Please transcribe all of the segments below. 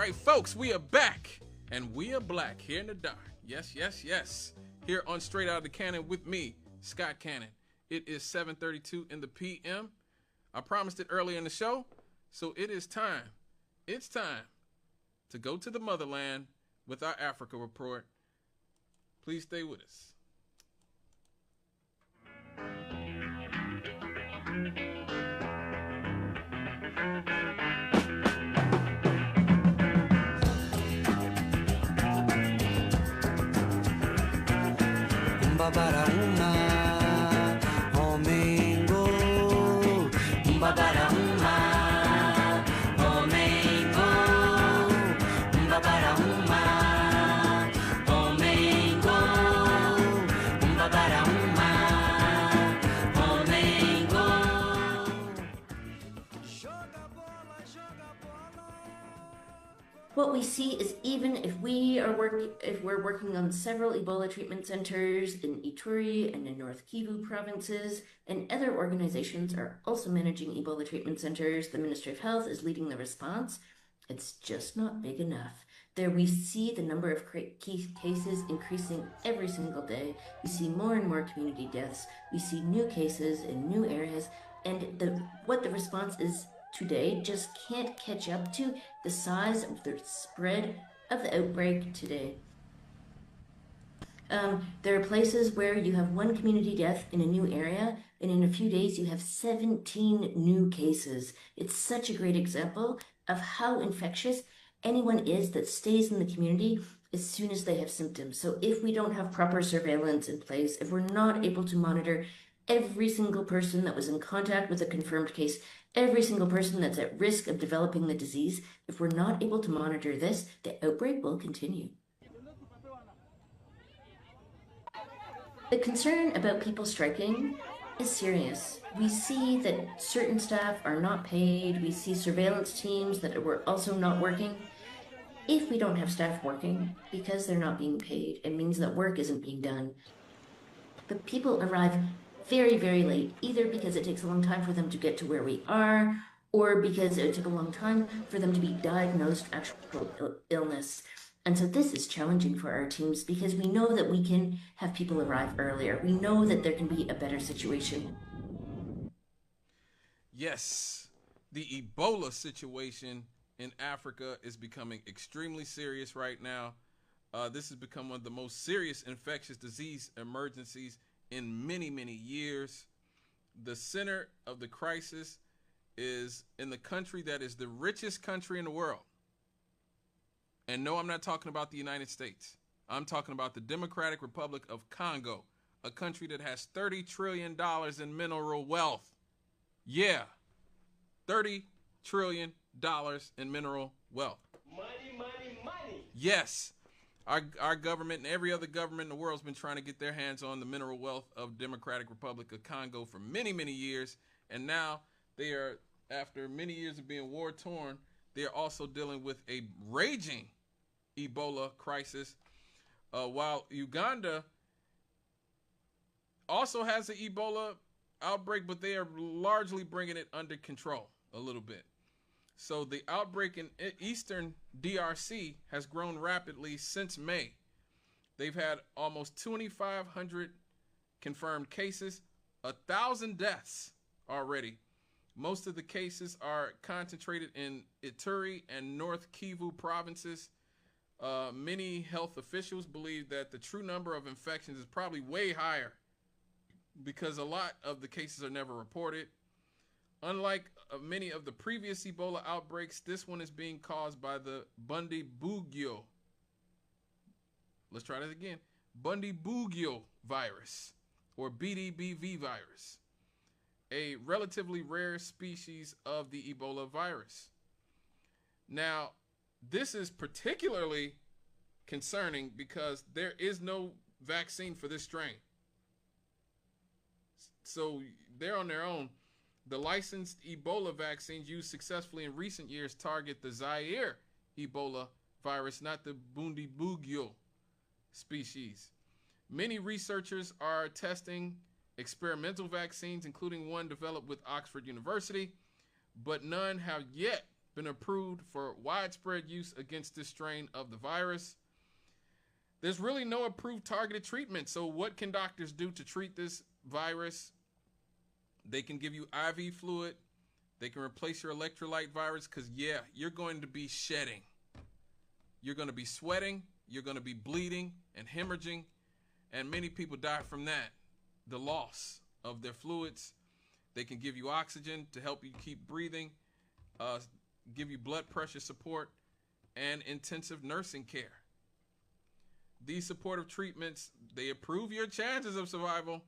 right, folks, we are back, and we are black here in the dark. Yes, yes, yes. Here on Straight Out of the Cannon with me, Scott Cannon. It is 7:32 in the p.m. I promised it earlier in the show, so it is time. It's time to go to the motherland with our Africa report. Please stay with us. What we see is even if we're working on several Ebola treatment centers in Ituri and in North Kivu provinces, and other organizations are also managing Ebola treatment centers, the Ministry of Health is leading the response. It's just not big enough. There we see the number of cases increasing every single day. We see more and more community deaths. We see new cases in new areas, and what the response is today just can't catch up to the size of the spread of the outbreak today. There are places where you have one community death in a new area, and in a few days you have 17 new cases. It's such a great example of how infectious anyone is that stays in the community as soon as they have symptoms. So if we don't have proper surveillance in place, if we're not able to monitor every single person that was in contact with a confirmed case, every single person that's at risk of developing the disease, if we're not able to monitor this, the outbreak will continue. The concern about people striking is serious. We see that certain staff are not paid. We see surveillance teams that were also not working. If we don't have staff working because they're not being paid, it means that work isn't being done. But people arrive very, very late, either because it takes a long time for them to get to where we are, or because it took a long time for them to be diagnosed with actual illness. And so this is challenging for our teams because we know that we can have people arrive earlier. We know that there can be a better situation. Yes, the Ebola situation in Africa is becoming extremely serious right now. This has become one of the most serious infectious disease emergencies in many, many years. The center of the crisis is in the country that is the richest country in the world. And no, I'm not talking about the United States. I'm talking about the Democratic Republic of Congo, a country that has $30 trillion in mineral wealth. Yeah, $30 trillion in mineral wealth. Money, money, money. Yes. Our government and every other government in the world has been trying to get their hands on the mineral wealth of Democratic Republic of Congo for many, many years. And now they are, after many years of being war-torn, they are also dealing with a raging Ebola crisis. While Uganda also has an Ebola outbreak, but they are largely bringing it under control a little bit. So the outbreak in eastern DRC has grown rapidly since May. They've had almost 2,500 confirmed cases, 1,000 deaths already. Most of the cases are concentrated in Ituri and North Kivu provinces. Many health officials believe that the true number of infections is probably way higher because a lot of the cases are never reported. Unlike many of the previous Ebola outbreaks, this one is being caused by the Bundibugyo. Let's try that again. Bundibugyo virus, or BDBV virus, a relatively rare species of the Ebola virus. Now, this is particularly concerning because there is no vaccine for this strain. So they're on their own. The licensed Ebola vaccines used successfully in recent years target the Zaire Ebola virus, not the Bundibugyo species. Many researchers are testing experimental vaccines, including one developed with Oxford University, but none have yet been approved for widespread use against this strain of the virus. There's really no approved targeted treatment. So what can doctors do to treat this virus? They can give you IV fluid. They can replace your electrolyte virus because, yeah, you're going to be shedding. You're going to be sweating. You're going to be bleeding and hemorrhaging. And many people die from that, the loss of their fluids. They can give you oxygen to help you keep breathing, give you blood pressure support, and intensive nursing care. These supportive treatments, they improve your chances of survival,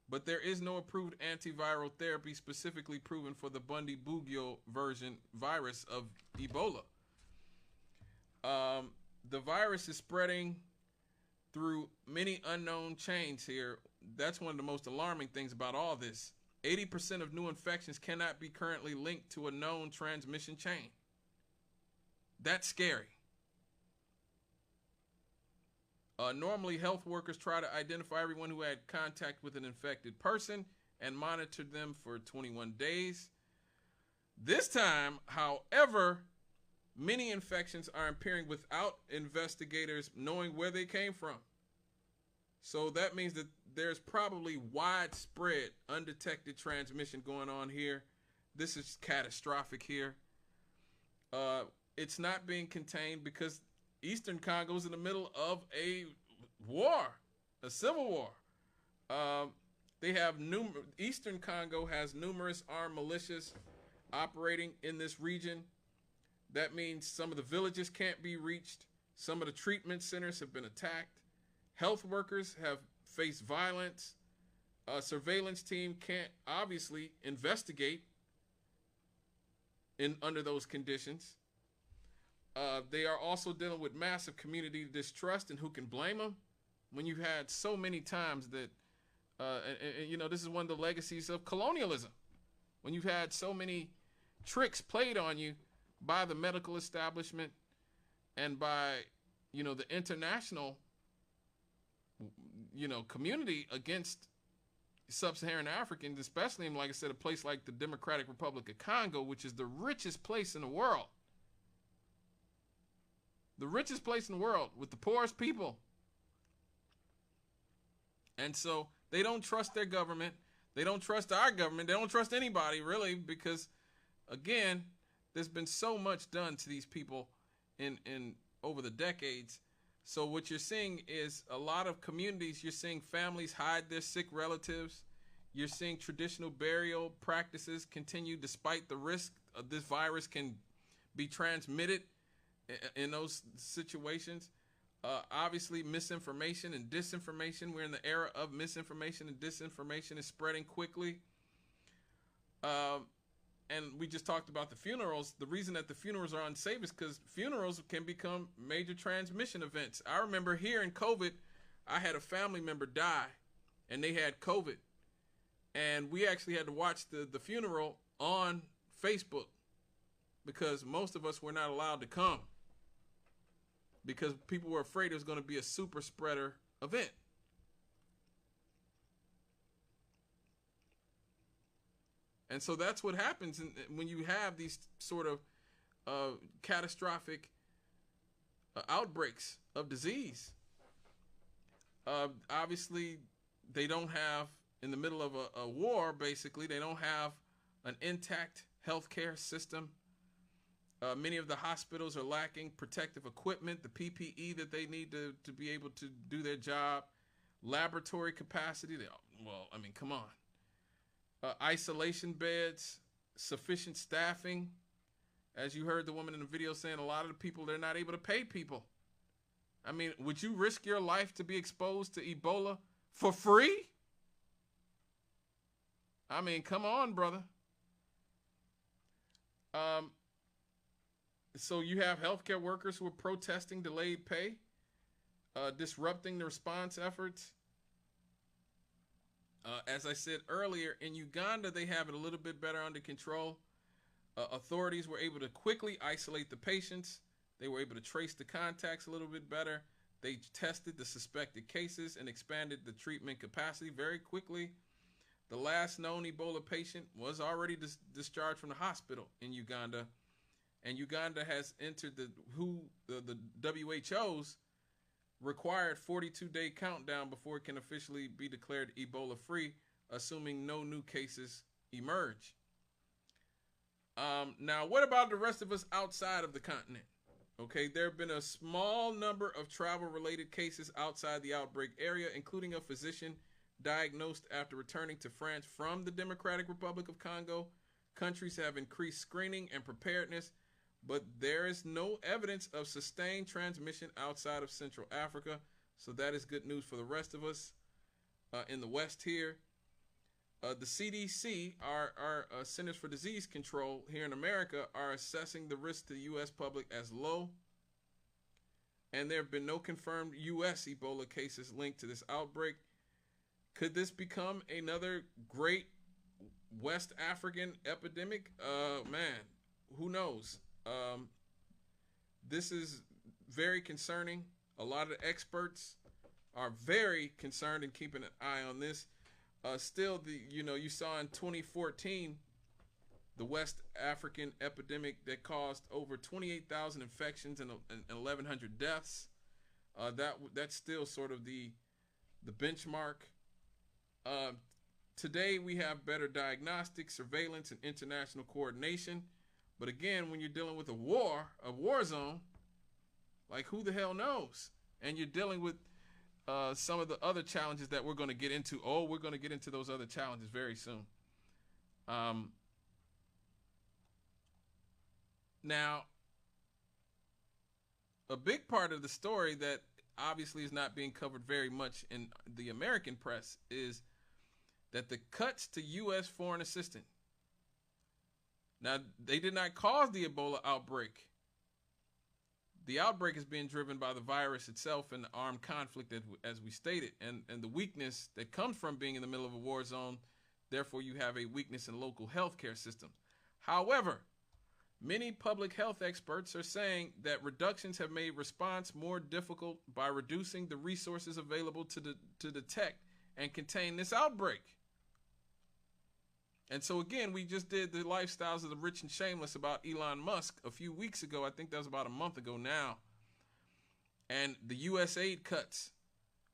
but there is no approved antiviral therapy specifically proven for the Bundibugyo version virus of Ebola. The virus is spreading through many unknown chains here. That's one of the most alarming things about all this. 80% of new infections cannot be currently linked to a known transmission chain. That's scary. Normally, health workers try to identify everyone who had contact with an infected person and monitor them for 21 days. This time, however, many infections are appearing without investigators knowing where they came from. So that means that there's probably widespread undetected transmission going on here. This is catastrophic here. It's not being contained because Eastern Congo is in the middle of a war, a civil war. They have Eastern Congo has numerous armed militias operating in this region. That means some of the villages can't be reached. Some of the treatment centers have been attacked. Health workers have faced violence. A surveillance team can't obviously investigate under those conditions. They are also dealing with massive community distrust, and who can blame them when you've had so many times that, you know, this is one of the legacies of colonialism. When you've had so many tricks played on you by the medical establishment and by, you know, the international, you know, community against sub-Saharan Africans, especially in, like I said, a place like the Democratic Republic of Congo, which is the richest place in the world. The richest place in the world with the poorest people. And so they don't trust their government. They don't trust our government. They don't trust anybody, really, because, again, there's been so much done to these people in over the decades. So what you're seeing is a lot of communities, you're seeing families hide their sick relatives. You're seeing traditional burial practices continue despite the risk of this virus can be transmitted in those situations. Obviously, misinformation and disinformation. We're in the era of misinformation and disinformation is spreading quickly. And we just talked about the funerals. The reason that the funerals are unsafe is because funerals can become major transmission events. I remember here in COVID, I had a family member die and they had COVID. And we actually had to watch the funeral on Facebook because most of us were not allowed to come because people were afraid it was going to be a super spreader event. And so that's what happens when you have these sort of catastrophic outbreaks of disease. Obviously, they don't have, in the middle of a war, basically, they don't have an intact healthcare system. Many of the hospitals are lacking protective equipment, the PPE that they need to be able to do their job, laboratory capacity. Well, I mean, come on. Isolation beds, sufficient staffing. As you heard the woman in the video saying, a lot of the people, they're not able to pay people. I mean, would you risk your life to be exposed to Ebola for free? I mean, come on, brother. So you have healthcare workers who are protesting delayed pay, disrupting the response efforts. As I said earlier, in Uganda, they have it a little bit better under control. Authorities were able to quickly isolate the patients. They were able to trace the contacts a little bit better. They tested the suspected cases and expanded the treatment capacity very quickly. The last known Ebola patient was already discharged from the hospital in Uganda. and Uganda has entered the WHO's required 42-day countdown before it can officially be declared Ebola free, assuming no new cases emerge. Now, what about the rest of us outside of the continent? Okay, there have been a small number of travel-related cases outside the outbreak area, including a physician diagnosed after returning to France from the Democratic Republic of Congo. Countries have increased screening and preparedness, but there is no evidence of sustained transmission outside of Central Africa. So that is good news for the rest of us in the West here. The CDC, our Centers for Disease Control here in America, are assessing the risk to the U.S. public as low. And there have been no confirmed U.S. Ebola cases linked to this outbreak. Could this become another great West African epidemic? Man, who knows? This is very concerning. A lot of the experts are very concerned and keeping an eye on this. Still, you saw in 2014 the West African epidemic that caused over 28,000 infections and 1,100 deaths. That's still sort of the benchmark. Today we have better diagnostics, surveillance, and international coordination. But again, when you're dealing with a war zone, like who the hell knows? And you're dealing with some of the other challenges that we're going to get into. Oh, we're going to get into those other challenges very soon. Now, a big part of the story that obviously is not being covered very much in the American press is that the cuts to U.S. foreign assistance. Now, they did not cause the Ebola outbreak. The outbreak is being driven by the virus itself and the armed conflict, as we stated, and the weakness that comes from being in the middle of a war zone. Therefore, you have a weakness in local healthcare systems. However, many public health experts are saying that reductions have made response more difficult by reducing the resources available to detect and contain this outbreak. And so again, we just did the lifestyles of the rich and shameless about Elon Musk a few weeks ago. I think that was about a month ago now. And the USAID cuts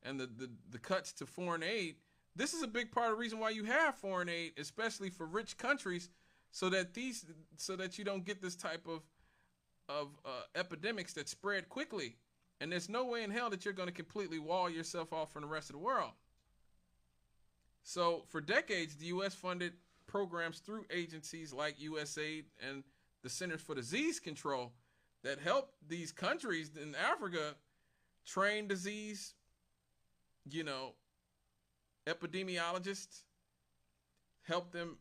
and the cuts to foreign aid. This is a big part of the reason why you have foreign aid, especially for rich countries, so that you don't get this type of epidemics that spread quickly. And there's no way in hell that you're going to completely wall yourself off from the rest of the world. So for decades, the U.S. funded programs through agencies like USAID and the Centers for Disease Control that help these countries in Africa train disease, epidemiologists, help them,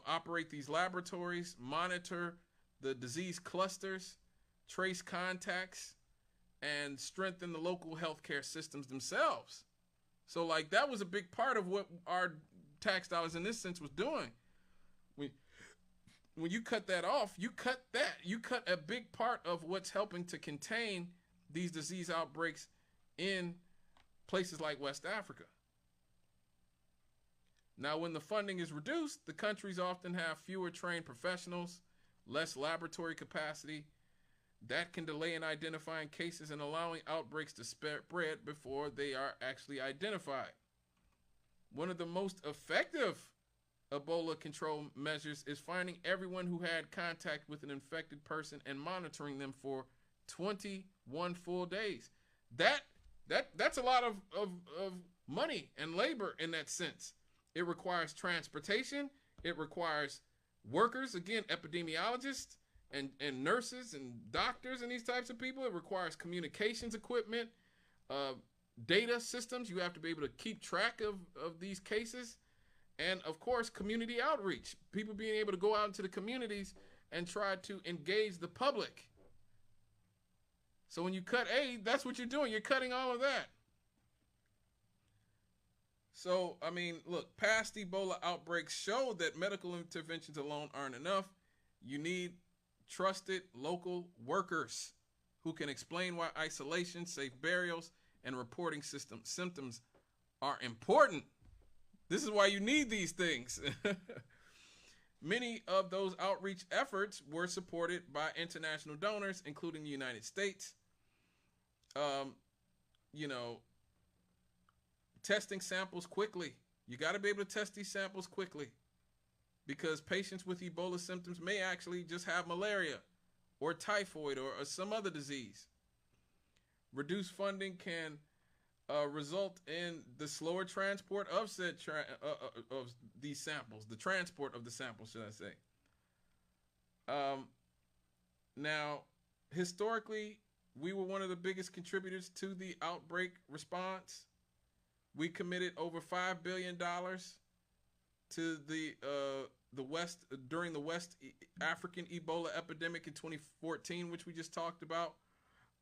operate these laboratories, monitor the disease clusters, trace contacts, and strengthen the local healthcare systems themselves. So that was a big part of what our tax dollars in this sense was doing. When you cut that off, you cut a big part of what's helping to contain these disease outbreaks in places like West Africa. Now, when the funding is reduced, the countries often have fewer trained professionals, less laboratory capacity. That can delay in identifying cases and allowing outbreaks to spread before they are actually identified. One of the most effective Ebola control measures is finding everyone who had contact with an infected person and monitoring them for 21 full days. That's a lot of money and labor in that sense. It requires transportation. It requires workers, again, epidemiologists and nurses and doctors and these types of people. It requires communications equipment, data systems. You have to be able to keep track of these cases. And of course, community outreach, people being able to go out into the communities and try to engage the public. So when you cut aid, that's what you're doing. You're cutting all of that. So, look, past Ebola outbreaks show that medical interventions alone aren't enough. You need trusted local workers who can explain why isolation, safe burials, and reporting symptoms are important. This is why you need these things. Many of those outreach efforts were supported by international donors, including the United States. You know, testing samples quickly. You got to be able to test these samples quickly, because patients with Ebola symptoms may actually just have malaria or typhoid or some other disease. Reduced funding can result in the slower transport of said of these samples, the transport of the samples, should I say. Now, historically, we were one of the biggest contributors to the outbreak response. We committed over $5 billion to the West during the West African Ebola epidemic in 2014, which we just talked about.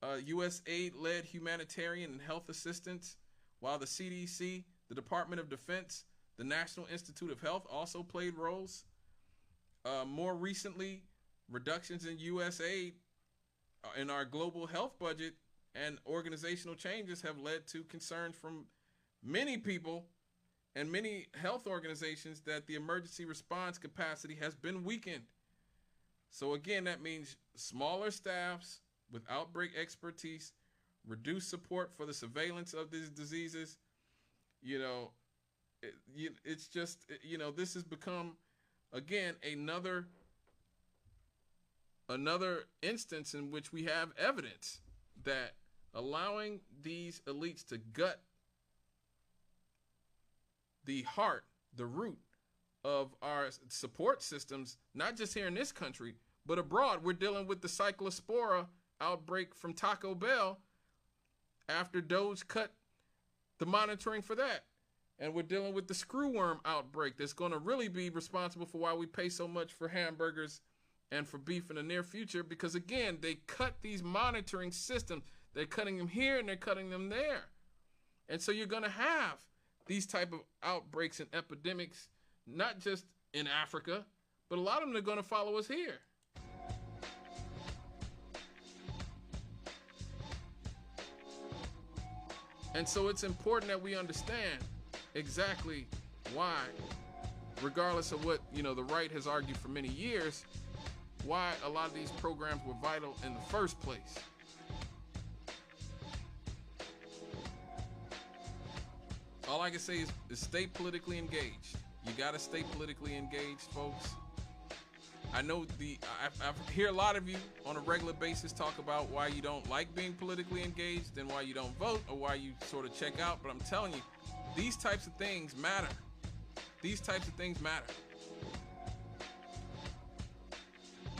USAID led humanitarian and health assistance, while the CDC, the Department of Defense, the National Institute of Health also played roles. More recently, reductions in USAID in our global health budget and organizational changes have led to concerns from many people and many health organizations that the emergency response capacity has been weakened. So again, that means smaller staffs with outbreak expertise, reduced support for the surveillance of these diseases. You know, it's just, you know, this has become, again, another instance in which we have evidence that allowing these elites to gut the heart, the root of our support systems, not just here in this country, but abroad. We're dealing with the cyclospora outbreak from Taco Bell after Doge cut the monitoring for that. And we're dealing with the screwworm outbreak that's going to really be responsible for why we pay so much for hamburgers and for beef in the near future, because again, they cut these monitoring systems. They're cutting them here and they're cutting them there. And so you're going to have these type of outbreaks and epidemics, not just in Africa, but a lot of them are going to follow us here. And so it's important that we understand exactly why, regardless of what, you know, the right has argued for many years, why a lot of these programs were vital in the first place. All I can say is stay politically engaged. You got to stay politically engaged, folks. I know I hear a lot of you on a regular basis talk about why you don't like being politically engaged and why you don't vote or why you sort of check out. But I'm telling you, these types of things matter. These types of things matter.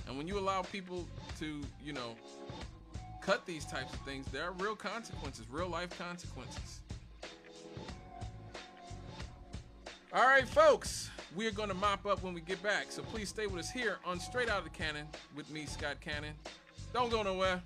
And when you allow people to, you know, cut these types of things, there are real consequences, real life consequences. All right, folks, we are going to mop up when we get back. So please stay with us here on Straight Out of the Cannon with me, Scott Cannon. Don't go nowhere.